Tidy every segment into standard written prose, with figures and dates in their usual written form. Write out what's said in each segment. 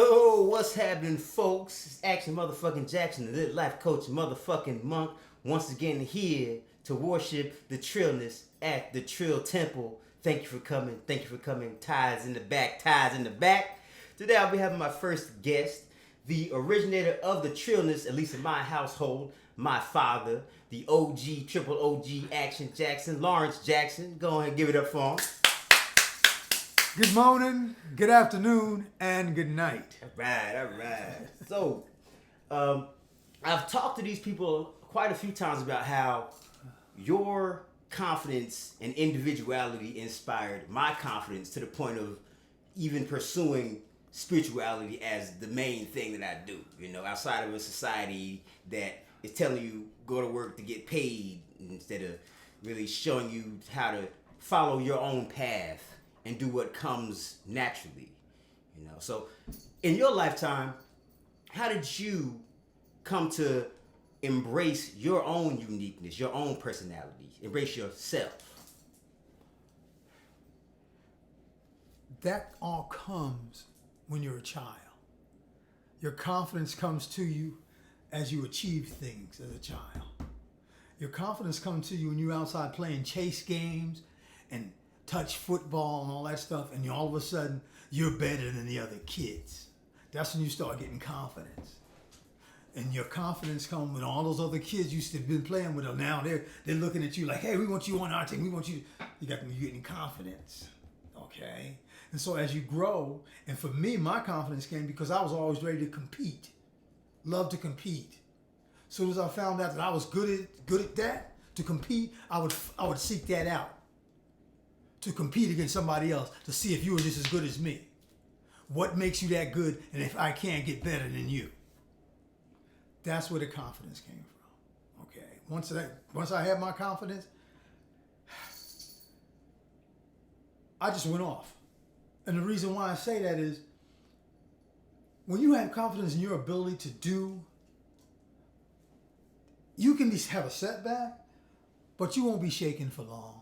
Yo, what's happening, folks? It's Action Motherfucking Jackson, the Lit Life Coach Motherfucking Monk, once again here to worship the trillest at the Trill Temple. Thank you for coming. Thank you for coming. Ties in the back. Ties in the back. Today I'll be having my first guest, the originator of the trillness, at least in my household, my father, the OG, Triple OG, Action Jackson, Lawrence Jackson. Go ahead and give it up for him. Good morning, good afternoon, and good night. All right. So, I've talked to these people quite a few times about how your confidence and individuality inspired my confidence to the point of even pursuing spirituality as the main thing that I do. You know, outside of a society that is telling you go to work to get paid instead of really showing you how to follow your own path and do what comes naturally, you know. So, in your lifetime, how did you come to embrace your own uniqueness, your own personality, embrace yourself? That all comes when you're a child. Your confidence comes to you as you achieve things as a child. Your confidence comes to you when you're outside playing chase games and touch football and all that stuff, and all of a sudden you're better than the other kids. That's when you start getting confidence. And your confidence comes when all those other kids you used to have been playing with, now they're looking at you like, hey, we want you on our team. We want you. You're getting confidence. Okay? And so as you grow, and for me, my confidence came because I was always ready to compete. Love to compete. As soon as I found out that I was good at that, to compete, I would seek that out. To compete against somebody else to see if you were just as good as me. What makes you that good, and if I can't get better than you? That's where the confidence came from. Okay. Once I had my confidence, I just went off. And the reason why I say that is when you have confidence in your ability to do, you can have a setback, but you won't be shaken for long.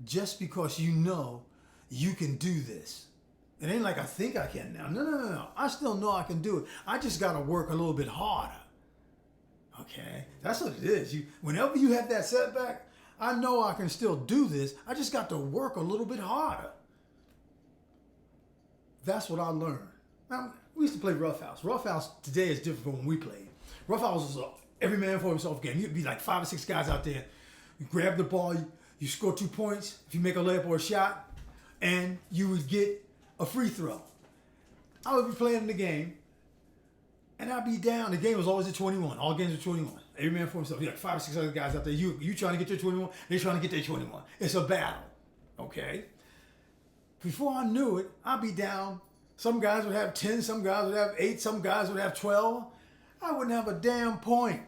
Just because you know you can do this. It ain't like I think I can now. No. I still know I can do it. I just got to work a little bit harder. Okay? That's what it is. Whenever you have that setback, I know I can still do this. I just got to work a little bit harder. That's what I learned. Now, we used to play Rough House. Rough House today is different from when we played. Rough House was every man for himself game. You'd be like 5 or 6 guys out there. You grab the ball, you score 2 points if you make a layup or a shot, and you would get a free throw. I would be playing the game, and I'd be down. The game was always at 21. All games are 21. Every man for himself. You got 5 or 6 other guys out there. You trying to get your 21, they're trying to get their 21. It's a battle, okay? Before I knew it, I'd be down. Some guys would have 10, some guys would have 8, some guys would have 12. I wouldn't have a damn point.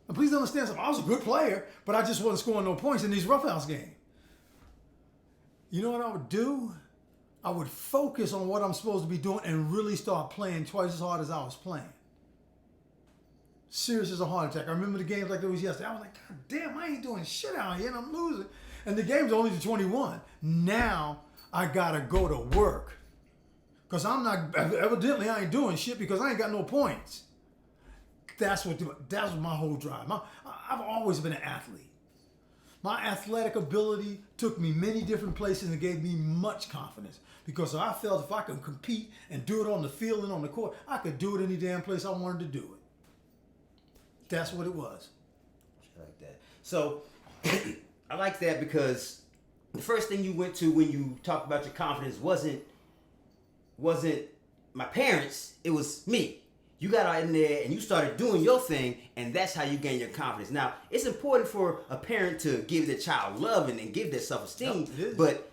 And please understand something. I was a good player, but I just wasn't scoring no points in these roughhouse games. You know what I would do? I would focus on what I'm supposed to be doing and really start playing twice as hard as I was playing. Serious as a heart attack. I remember the games like it was yesterday. I was like, God damn, I ain't doing shit out here and I'm losing. And the game's only to 21. Now I gotta go to work. Because evidently I ain't doing shit because I ain't got no points. That's what my whole drive. I've always been an athlete. My athletic ability took me many different places and gave me much confidence because I felt if I could compete and do it on the field and on the court, I could do it any damn place I wanted to do it. That's what it was. I like that. So I like that because the first thing you went to when you talked about your confidence wasn't my parents, it was me. You got out in there and you started doing your thing, and that's how you gain your confidence. Now, it's important for a parent to give their child love and give their self-esteem, but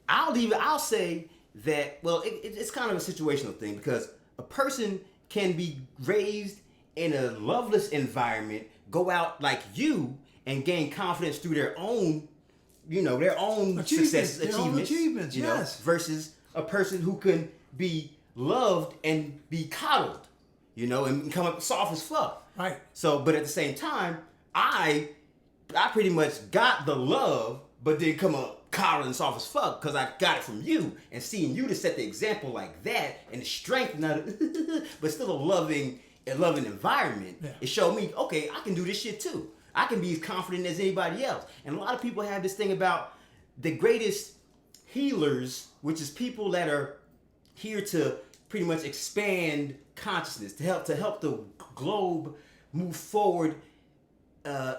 I'll say that, well, it's kind of a situational thing because a person can be raised in a loveless environment, go out like you, and gain confidence through their own, their own achievements, yes. Versus a person who can be loved and be coddled. And come up soft as fluff. Right. So, but at the same time, I pretty much got the love, but then come up coddled and soft as fuck because I got it from you, and seeing you to set the example like that and the strength, not but still a loving environment. Yeah. It showed me, okay, I can do this shit too. I can be as confident as anybody else. And a lot of people have this thing about the greatest healers, which is people that are here to pretty much expand consciousness, to help the globe move forward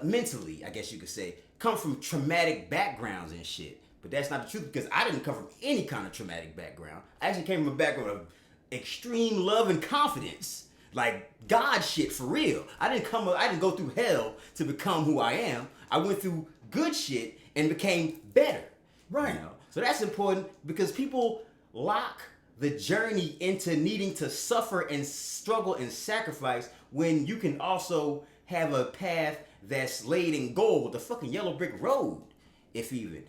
mentally, I guess you could say, come from traumatic backgrounds and shit. But that's not the truth, because I didn't come from any kind of traumatic background. I actually came from a background of extreme love and confidence. Like God shit for real. I didn't go through hell to become who I am. I went through good shit and became better. Right. You know? So that's important, because people lock the journey into needing to suffer and struggle and sacrifice when you can also have a path that's laid in gold, the fucking yellow brick road. If you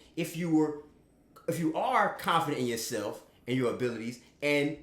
are confident in yourself and your abilities, and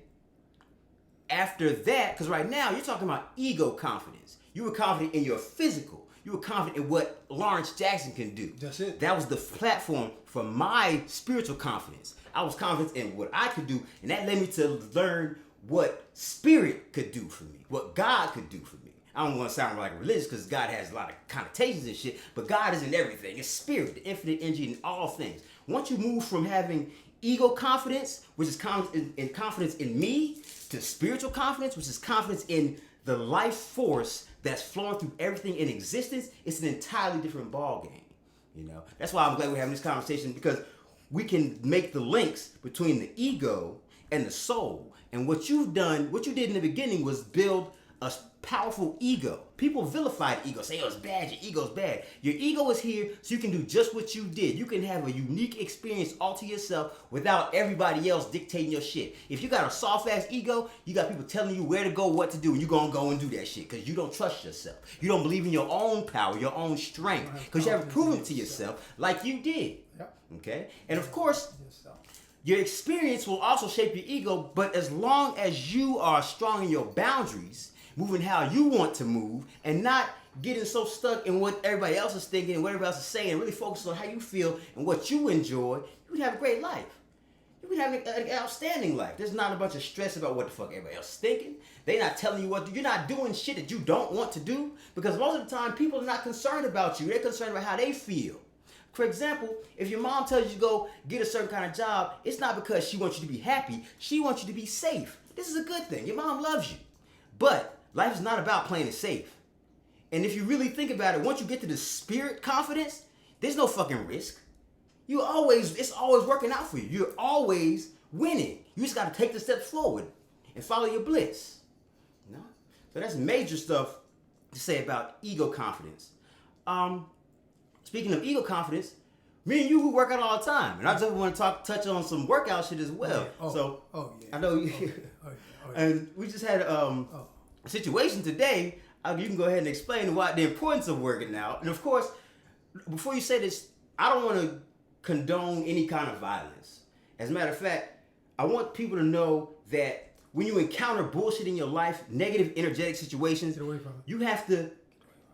after that, because right now you're talking about ego confidence. You were confident in your physical. You were confident in what Lawrence Jackson can do. That's it. That was the platform for my spiritual confidence. I was confident in what I could do, and that led me to learn what spirit could do for me, what God could do for me. I don't want to sound like religious, because God has a lot of connotations and shit, but God is in everything. It's spirit, the infinite energy in all things. Once you move from having ego confidence, which is confidence in me, to spiritual confidence, which is confidence in the life force that's flowing through everything in existence, it's an entirely different ball game. You know, that's why I'm glad we're having this conversation, because we can make the links between the ego and the soul. And what you did in the beginning was build a powerful ego. People vilify the ego, say, oh, it's bad, your ego's bad. Your ego is here so you can do just what you did. You can have a unique experience all to yourself without everybody else dictating your shit. If you got a soft-ass ego, you got people telling you where to go, what to do, and you're going to go and do that shit because you don't trust yourself. You don't believe in your own power, your own strength, because you haven't proven it to yourself like you did. Yep. Okay? And of course, your experience will also shape your ego, but as long as you are strong in your boundaries, moving how you want to move, and not getting so stuck in what everybody else is thinking and what everybody else is saying, and really focus on how you feel and what you enjoy, you would have a great life. You would have an outstanding life. There's not a bunch of stress about what the fuck everybody else is thinking. They're not telling you what to do. You're not doing shit that you don't want to do, because most of the time people are not concerned about you. They're concerned about how they feel. For example, if your mom tells you to go get a certain kind of job, it's not because she wants you to be happy. She wants you to be safe. This is a good thing. Your mom loves you. But life is not about playing it safe. And if you really think about it, once you get to the spirit confidence, there's no fucking risk. It's always working out for you. You're always winning. You just got to take the steps forward and follow your bliss. You know? So that's major stuff to say about ego confidence. Speaking of ego confidence, me and you, we work out all the time. And I just want to touch on some workout shit as well. I know you. And we just had a situation today. You can go ahead and explain the importance of working out. And of course, before you say this, I don't want to condone any kind of violence. As a matter of fact, I want people to know that when you encounter bullshit in your life, negative energetic situations, you have to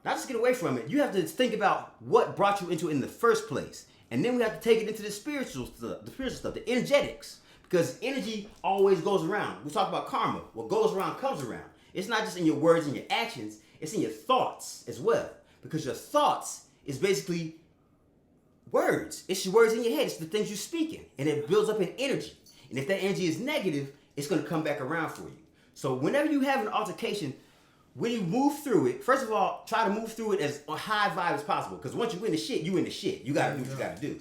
not just get away from it. You have to think about what brought you into it in the first place. And then we have to take it into the spiritual stuff, the energetics. Because energy always goes around. We talk about karma. What goes around comes around. It's not just in your words and your actions. It's in your thoughts as well. Because your thoughts is basically words. It's your words in your head. It's the things you're speaking. And it builds up in energy. And if that energy is negative, it's going to come back around for you. So whenever you have an altercation, when you move through it, first of all, try to move through it as high vibe as possible. Because once you in the shit, you in the shit. You got to do what you got to do.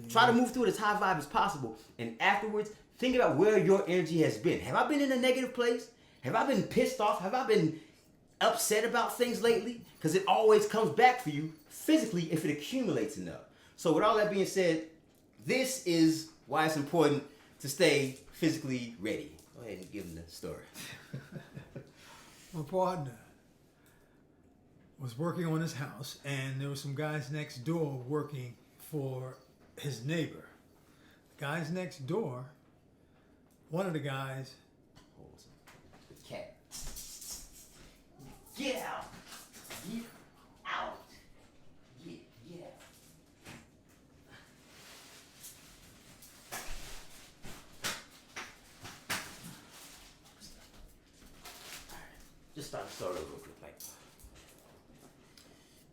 Try to move through it as high vibe as possible. And afterwards, think about where your energy has been. Have I been in a negative place? Have I been pissed off? Have I been upset about things lately? Because it always comes back for you physically if it accumulates enough. So with all that being said, this is why it's important to stay physically ready. Go ahead and give them the story. My partner was working on his house, and there were some guys next door working for his neighbor. The guys next door, one of the guys... Cat. Get out. Get out. Get out. Just start over real quick. Like,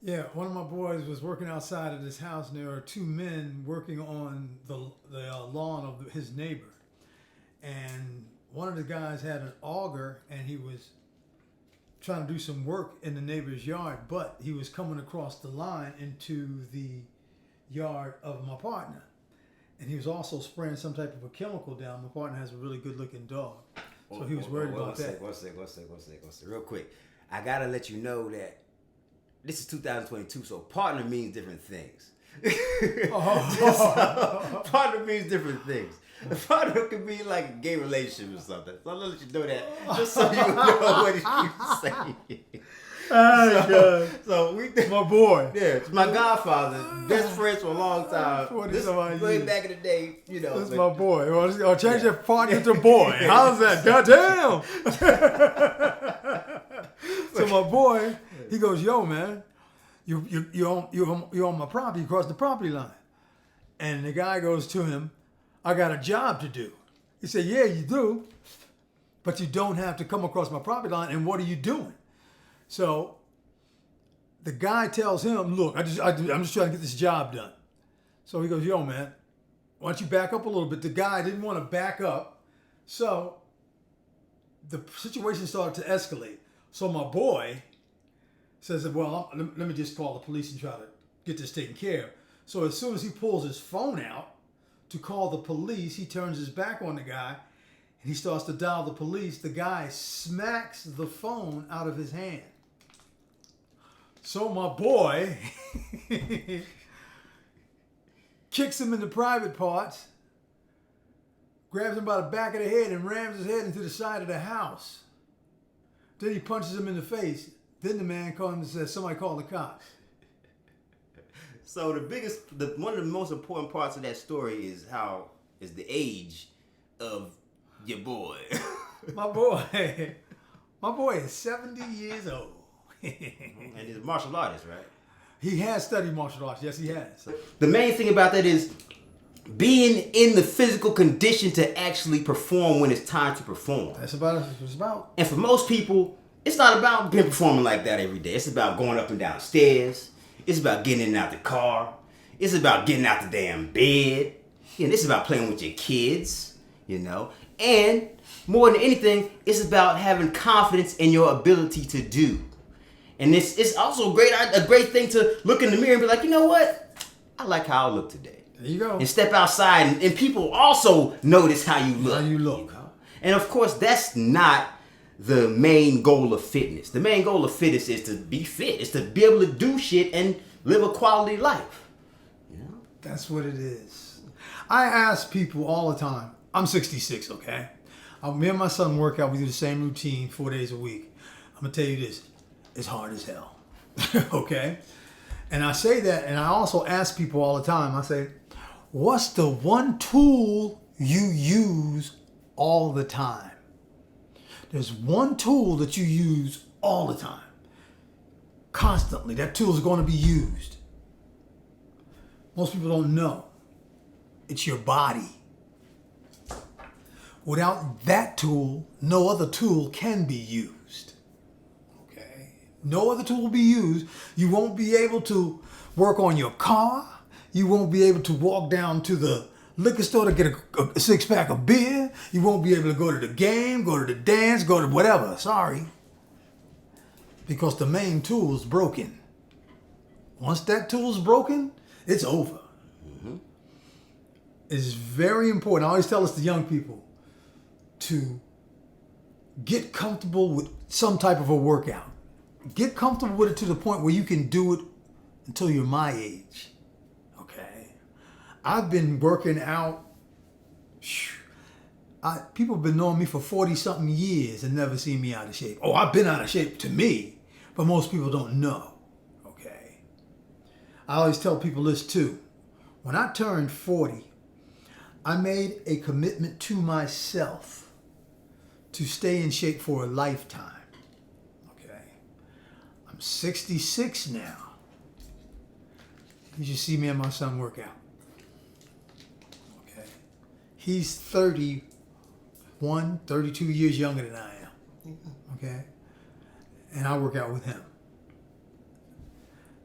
Yeah, one of my boys was working outside of this house, and there were two men working on the lawn of his neighbor. And one of the guys had an auger, and he was trying to do some work in the neighbor's yard, but he was coming across the line into the yard of my partner. And he was also spraying some type of a chemical down. My partner has a really good-looking dog. So he was worried about that. One second. Real quick. I got to let you know that this is 2022, so partner means different things. Partner means different things. A partner could be like a gay relationship or something. So I'll let you know that just so you know what he's saying. So we, my boy. Yeah, it's my godfather, best friends for a long time. This way years. back in the day, you know. This is my boy. I'll change your partner to boy. How's that? Goddamn. So my boy, he goes, yo, man, you're on my property. You crossed the property line. And the guy goes to him, I got a job to do. He said, yeah, you do, but you don't have to come across my property line. And what are you doing? So the guy tells him, look, I'm just trying to get this job done. So he goes, yo, man, why don't you back up a little bit? The guy didn't want to back up. So the situation started to escalate. So my boy says, well, let me just call the police and try to get this taken care of. So as soon as he pulls his phone out to call the police, he turns his back on the guy and he starts to dial the police. The guy smacks the phone out of his hand. So my boy kicks him in the private parts, grabs him by the back of the head and rams his head into the side of the house. Then he punches him in the face. Then the man comes and says, somebody call the cops. So one of the most important parts of that story is the age of your boy. My boy is 70 years old. And he's a martial artist, right? He has studied martial arts. Yes, he has. The main thing about that is being in the physical condition to actually perform when it's time to perform. That's about what it's about. And for most people, it's not about being performing like that every day. It's about going up and down stairs. It's about getting in and out the car. It's about getting out the damn bed. It's about playing with your kids, you know. And more than anything, it's about having confidence in your ability to do. And it's also a great thing to look in the mirror and be like, you know what? I like how I look today. There you go. And step outside and people also notice how you look. How you look. You know? And of course, that's not the main goal of fitness. The main goal of fitness is to be fit. It's to be able to do shit and live a quality life. You know? That's what it is. I ask people all the time. I'm 66, okay? Me and my son work out. We do the same routine 4 days a week. I'm going to tell you this. It's hard as hell. Okay? And I say that, and I also ask people all the time. I say, what's the one tool you use all the time? There's one tool that you use all the time. Constantly. That tool is going to be used. Most people don't know. It's your body. Without that tool, no other tool can be used. Okay? No other tool will be used. You won't be able to work on your car. You won't be able to walk down to the liquor store to get a six-pack of beer. You won't be able to go to the game, go to the dance, go to whatever. Sorry. Because the main tool is broken. Once that tool is broken, it's over. Mm-hmm. It's very important. I always tell this to young people to get comfortable with some type of a workout. Get comfortable with it to the point where you can do it until you're my age. Okay? I've been working out. People have been knowing me for 40-something years and never seen me out of shape. Oh, I've been out of shape to me, but most people don't know. Okay? I always tell people this too. When I turned 40, I made a commitment to myself to stay in shape for a lifetime. Okay? I'm 66 now. You should see me and my son work out. Okay? He's 32 years younger than I am. Okay? and I work out with him.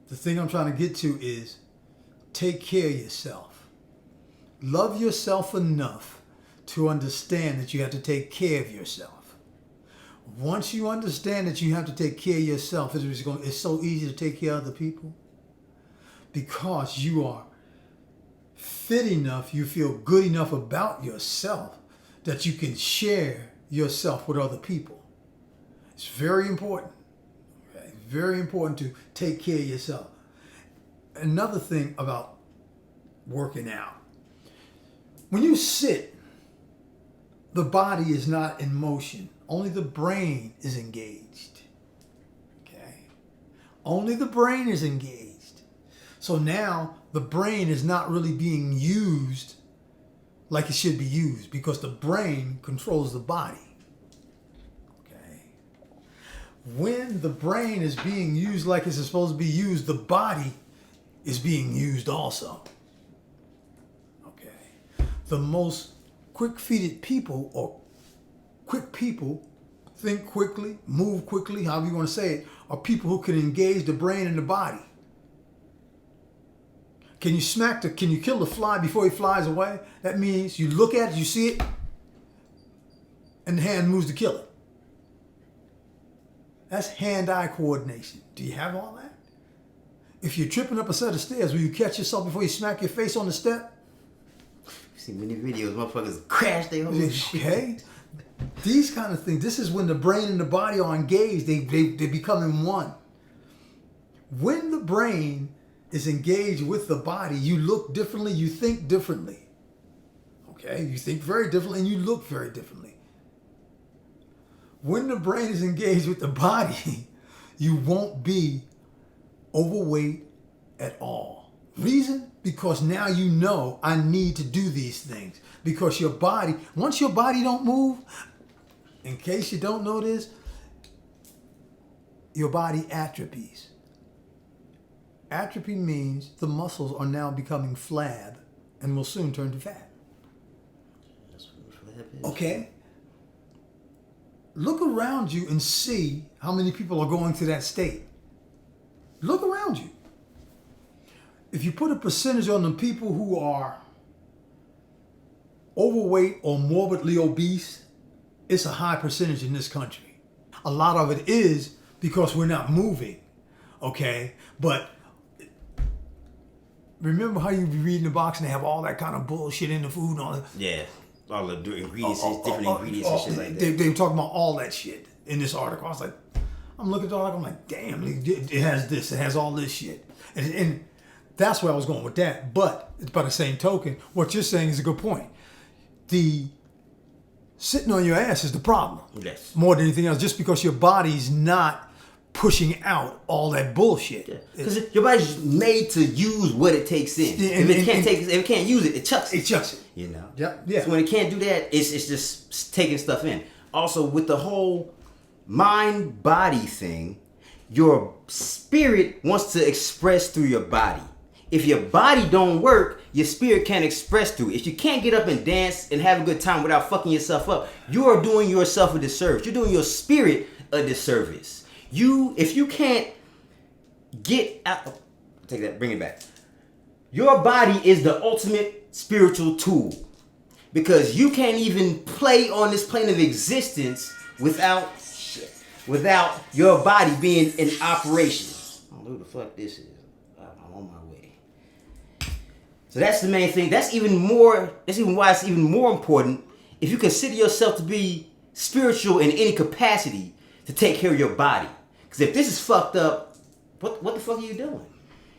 The thing I'm trying to get to is take care of yourself. Love yourself enough to understand that you have to take care of yourself. Once you understand that you have to take care of yourself, it's so easy to take care of other people because you are fit enough, you feel good enough about yourself that you can share yourself with other people. It's very important. Okay? Very important to take care of yourself. Another thing about working out. When you sit, the body is not in motion. Only the brain is engaged. Okay? Only the brain is engaged. So now the brain is not really being used like it should be used because the brain controls the body. Okay? When the brain is being used like it's supposed to be used, the body is being used also. Okay? The most quick-feeted people or quick people, think quickly, move quickly, however you want to say it, are people who can engage the brain and the body. Can you kill the fly before he flies away? That means you look at it, you see it, and the hand moves to kill it. That's hand-eye coordination. Do you have all that? If you're tripping up a set of stairs, will you catch yourself before you smack your face on the step? I've seen many videos, motherfuckers crash their whole shit. Okay? These kind of things, this is when the brain and the body are engaged. They become in one. When the brain is engaged with the body, you look differently, you think differently. Okay? You think very differently and you look very differently. When the brain is engaged with the body, you won't be overweight at all. Reason? Because now you know I need to do these things. Because your body, once your body don't move, in case you don't know this, your body atrophies. Atrophy means the muscles are now becoming flab and will soon turn to fat. That's what flab is. Okay? Look around you and see how many people are going to that state. Look around you. If you put a percentage on the people who are overweight or morbidly obese, it's a high percentage in this country. A lot of it is because we're not moving, okay? But remember how you be reading the box and they have all that kind of bullshit in the food and all that? Yeah, all the ingredients, different ingredients and shit like that. They were talking about all that shit in this article. I was like, I'm looking at it, I'm like, damn, it has this, it has all this shit. And that's where I was going with that. But by the same token, what you're saying is a good point. The sitting on your ass is the problem. Yes. More than anything else, just because your body's not pushing out all that bullshit. Because your body's made to use what it takes in. If it can't use it, it chucks it. It chucks it. You know? Yep. Yeah. So when it can't do that, it's just taking stuff in. Also, with the whole mind-body thing, your spirit wants to express through your body. If your body don't work, your spirit can't express through it. If you can't get up and dance and have a good time without fucking yourself up, you are doing yourself a disservice. You're doing your spirit a disservice. If you can't get out, take that, bring it back. Your body is the ultimate spiritual tool because you can't even play on this plane of existence without your body being in operation. I don't know who the fuck this is. I'm on my way. So that's the main thing. That's even why it's even more important if you consider yourself to be spiritual in any capacity to take care of your body. Because if this is fucked up, what the fuck are you doing?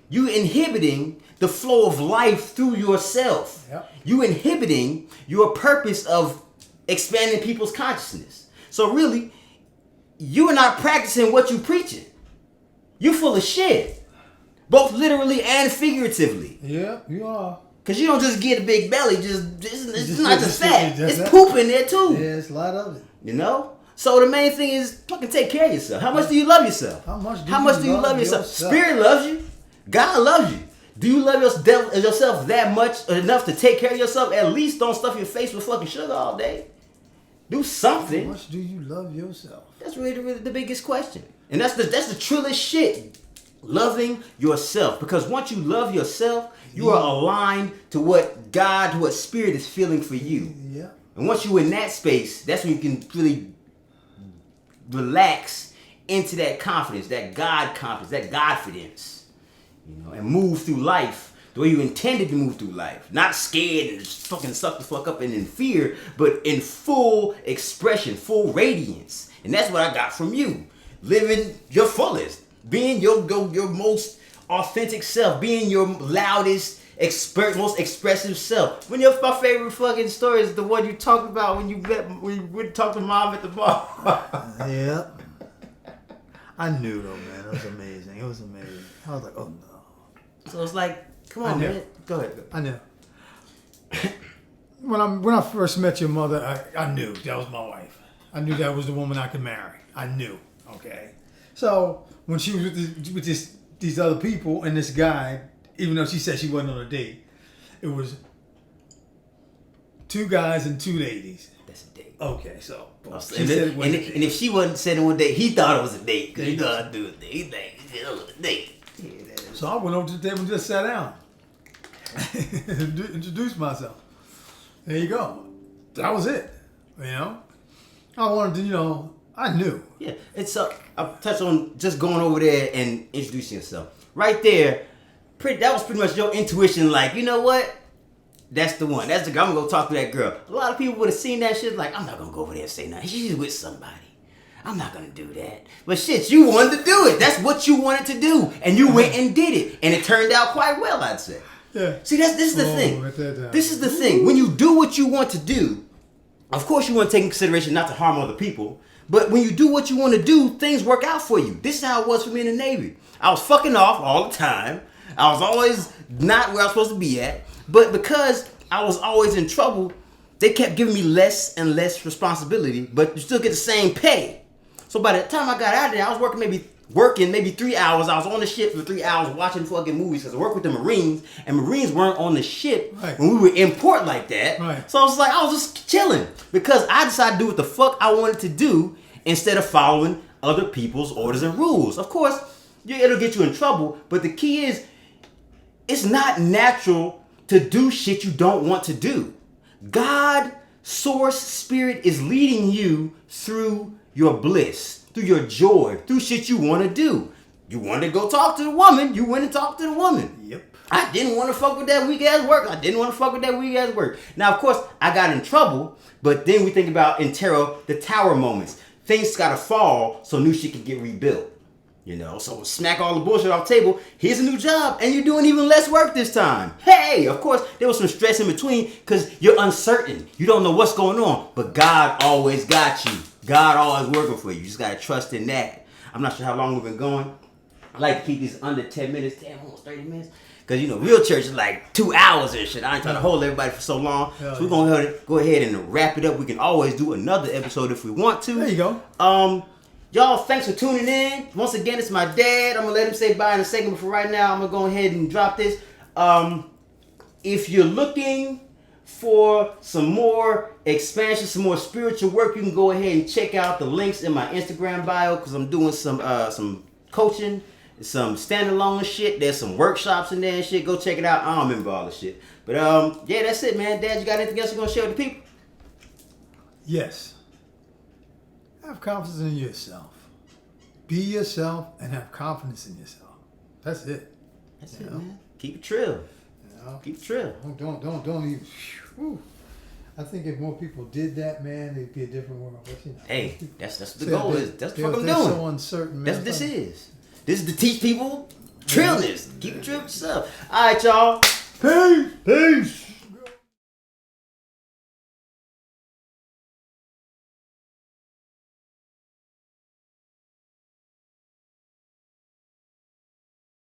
You inhibiting the flow of life through yourself. Yep. You inhibiting your purpose of expanding people's consciousness. So really, you are not practicing what you preaching. You full of shit. Both literally and figuratively. Yeah, you are. Because you don't just get a big belly. It's not just fat. It's poop in there too. Yeah, it's a lot of it. You know? So the main thing is fucking take care of yourself. How much do you love yourself? How much do you love yourself? Spirit loves you. God loves you. Do you love yourself that much enough to take care of yourself? At least don't stuff your face with fucking sugar all day. Do something. How much do you love yourself? That's really the biggest question. And that's the trillest shit. Loving yourself. Because once you love yourself, you are aligned to what God, to what Spirit is feeling for you. Yeah. And once you're in that space, that's when you can really relax into that confidence, that God confidence, that Godfidence. You know, and move through life the way you intended to move through life. Not scared and just fucking suck the fuck up and in fear, but in full expression, full radiance. And that's what I got from you. Living your fullest. Being your most authentic self. Being your loudest, most expressive self. My favorite fucking story is the one you talked about when you went to talk to Mom at the bar. Yeah. I knew though, man. It was amazing. It was amazing. I was like, oh no. So it's like, come on, man. Go ahead. I knew. When I first met your mother, I knew that was my wife. I knew that was the woman I could marry. I knew. Okay. So when she was with these other people and this guy, even though she said she wasn't on a date, it was two guys and 2 ladies. That's a date. Okay, so and if she wasn't saying one date, he thought it was a date because he thought I'd do a date. He think it was a date. So I went over to the table and just sat down, introduced myself. There you go. That was it. You know, I wanted to. I knew. Yeah, it's I'll touch on just going over there and introducing yourself. Right there, that was pretty much your intuition. Like, you know what? That's the one. That's the guy. I'm gonna go talk to that girl. A lot of people would have seen that shit. Like, I'm not gonna go over there and say nothing. She's with somebody. I'm not gonna do that. But shit, you wanted to do it. That's what you wanted to do, and you went and did it, and it turned out quite well, I'd say. Yeah. See, this is the thing. This is the thing. When you do what you want to do, of course you want to take in consideration not to harm other people. But when you do what you want to do, things work out for you. This is how it was for me in the Navy. I was fucking off all the time. I was always not where I was supposed to be at. But because I was always in trouble, they kept giving me less and less responsibility, but you still get the same pay. So by the time I got out of there, I was working maybe 3 hours. I was on the ship for 3 hours watching fucking movies because I worked with the Marines, and Marines weren't on the ship when we were in port like that. Right. So I was like, I was just chilling because I decided to do what the fuck I wanted to do instead of following other people's orders and rules. Of course, it'll get you in trouble, but the key is, it's not natural to do shit you don't want to do. God, source, spirit is leading you through your bliss, through your joy, through shit you want to do. You wanted to go talk to the woman, you went and talked to the woman. Yep. I didn't want to fuck with that weak ass work. Now, of course, I got in trouble, but then we think about in tarot, the tower moments. Things gotta fall so new shit can get rebuilt. You know, so smack all the bullshit off the table. Here's a new job, and you're doing even less work this time. Hey, of course, there was some stress in between because you're uncertain. You don't know what's going on, but God always got you. God always working for you. You just gotta trust in that. I'm not sure how long we've been going. I like to keep these under 10 minutes, damn, almost 30 minutes. Because, real church is like 2 hours and shit. I ain't trying to hold everybody for so long. So we're going to go ahead and wrap it up. We can always do another episode if we want to. There you go. Y'all, thanks for tuning in. Once again, it's my dad. I'm going to let him say bye in a second. But for right now, I'm going to go ahead and drop this. If you're looking for some more expansion, some more spiritual work, you can go ahead and check out the links in my Instagram bio. Because I'm doing some coaching. Some standalone shit. There's some workshops in there and shit. Go check it out. I don't remember all the shit. But yeah, that's it, man. Dad, you got anything else you're gonna share with the people? Yes. Have confidence in yourself. Be yourself and have confidence in yourself. That's it. That's it, man. Keep it trill. Keep it trill. Don't even. Whew. I think if more people did that, man, it'd be a different world. But, hey, that's the goal. That's what I'm doing. So uncertain, man. That's what this is. This is to teach people trillness. Keep it trill with yourself. All right, y'all. Peace.